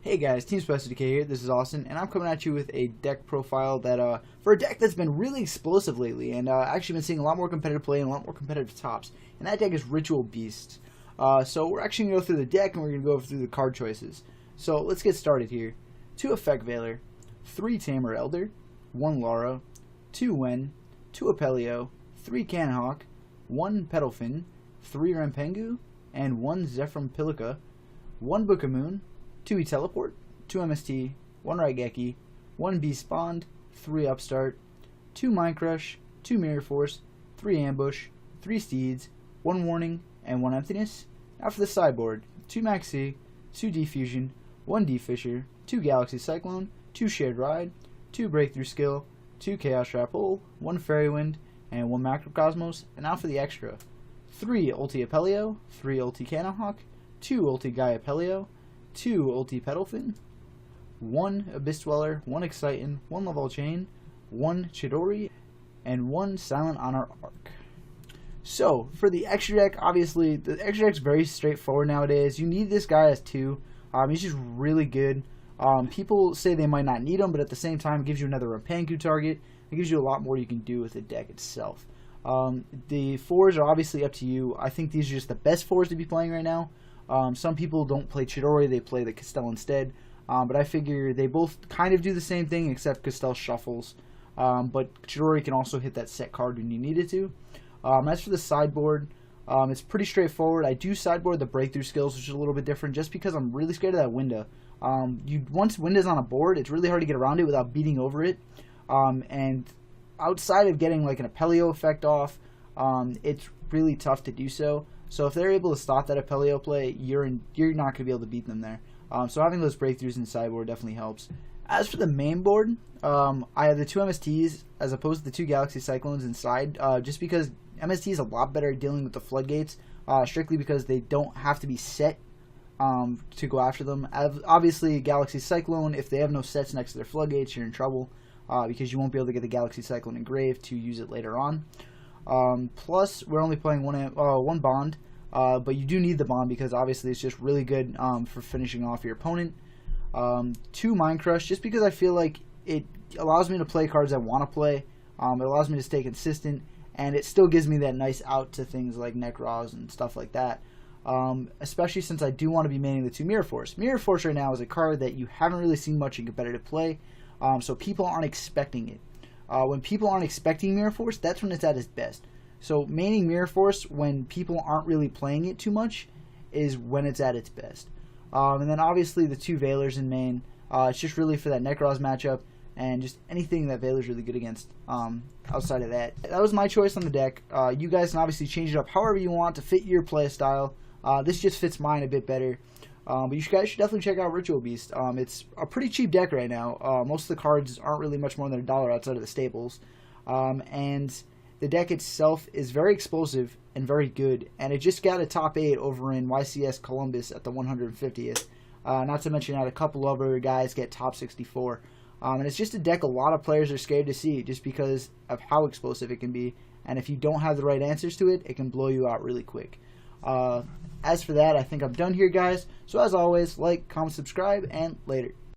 Hey guys, Team Special DK here, this is Austin, and I'm coming at you with a deck profile that, for a deck that's been really explosive lately, and actually been seeing a lot more competitive play and a lot more competitive tops, and that deck is Ritual Beasts. So we're actually going to go through the deck, and we're going to go through the card choices. So let's get started here. 2 Effect Veiler, 3 Tamer Elder, 1 Lara, 2 Wen, 2 Apelio, 3 Canhawk, 1 Petalfin, 3 Rampengu, and 1 Zephyrum Pilica, 1 Book of Moon, 2 Teleport, 2 MST, 1 Raigeki, 1 Beast Bond, 3 Upstart, 2 Mind Crush, 2 Mirror Force, 3 Ambush, 3 Steeds, 1 Warning, and 1 Emptiness. Now for the sideboard, 2 Maxi, 2 Defusion, 1 Defisher, 2 Galaxy Cyclone, 2 Shared Ride, 2 Breakthrough Skill, 2 Chaos Trap Hole, 1 Fairy Wind, and 1 Macrocosmos. And now for the extra, 3 Ulti Apelio, 3 Ulti Canahawk, 2 Ulti Gaia Apelio, 2 Ulti Petalfin, 1 Abyss Dweller, 1 Exciton, 1 Level Chain, 1 Chidori, and 1 Silent Honor Arc. So, for the extra deck, obviously, the extra deck's very straightforward nowadays. You need this guy as 2. He's just really good. People say they might not need him, but at the same time, it gives you another Rampengu target. It gives you a lot more you can do with the deck itself. The 4s are obviously up to you. I think these are just the best 4s to be playing right now. Some people don't play Chidori, they play the Castel instead. But I figure they both kind of do the same thing, except Castel shuffles. But Chidori can also hit that set card when you need it to. As for the sideboard, it's pretty straightforward. I do sideboard the breakthrough skills, which is a little bit different, just because I'm really scared of that Winda. Once Winda's on a board, it's really hard to get around it without beating over it. And outside of getting like an Apelio effect off, it's really tough to do so. So if they're able to stop that Apelio play, you're not going to be able to beat them there. So having those breakthroughs in the sideboard definitely helps. As for the main board, I have the 2 MSTs as opposed to the 2 Galaxy Cyclones inside, just because MST is a lot better at dealing with the floodgates, strictly because they don't have to be set to go after them. Obviously, Galaxy Cyclone, if they have no sets next to their floodgates, you're in trouble, because you won't be able to get the Galaxy Cyclone engraved to use it later on. Plus, we're only playing one bond, but you do need the bond because obviously it's just really good for finishing off your opponent. 2 Mind Crush, just because I feel like it allows me to play cards I want to play. It allows me to stay consistent, and it still gives me that nice out to things like Necros and stuff like that. Especially since I do want to be maining the 2 Mirror Force. Mirror Force right now is a card that you haven't really seen much in competitive play, so people aren't expecting it. When people aren't expecting Mirror Force, that's when it's at its best. So maining Mirror Force when people aren't really playing it too much is when it's at its best. And then obviously the 2 Veilers in main, it's just really for that Necros matchup and just anything that Veiler's really good against outside of that. That was my choice on the deck. You guys can obviously change it up however you want to fit your play style. This just fits mine a bit better. But you guys should definitely check out Ritual Beast. It's a pretty cheap deck right now. Most of the cards aren't really much more than $1 outside of the staples. And the deck itself is very explosive and very good. And it just got a top 8 over in YCS Columbus at the 150th. Not to mention that a couple other guys get top 64. And it's just a deck a lot of players are scared to see just because of how explosive it can be. And if you don't have the right answers to it, it can blow you out really quick. As for that, I think I'm done here, guys. So as always, like, comment, subscribe, and later.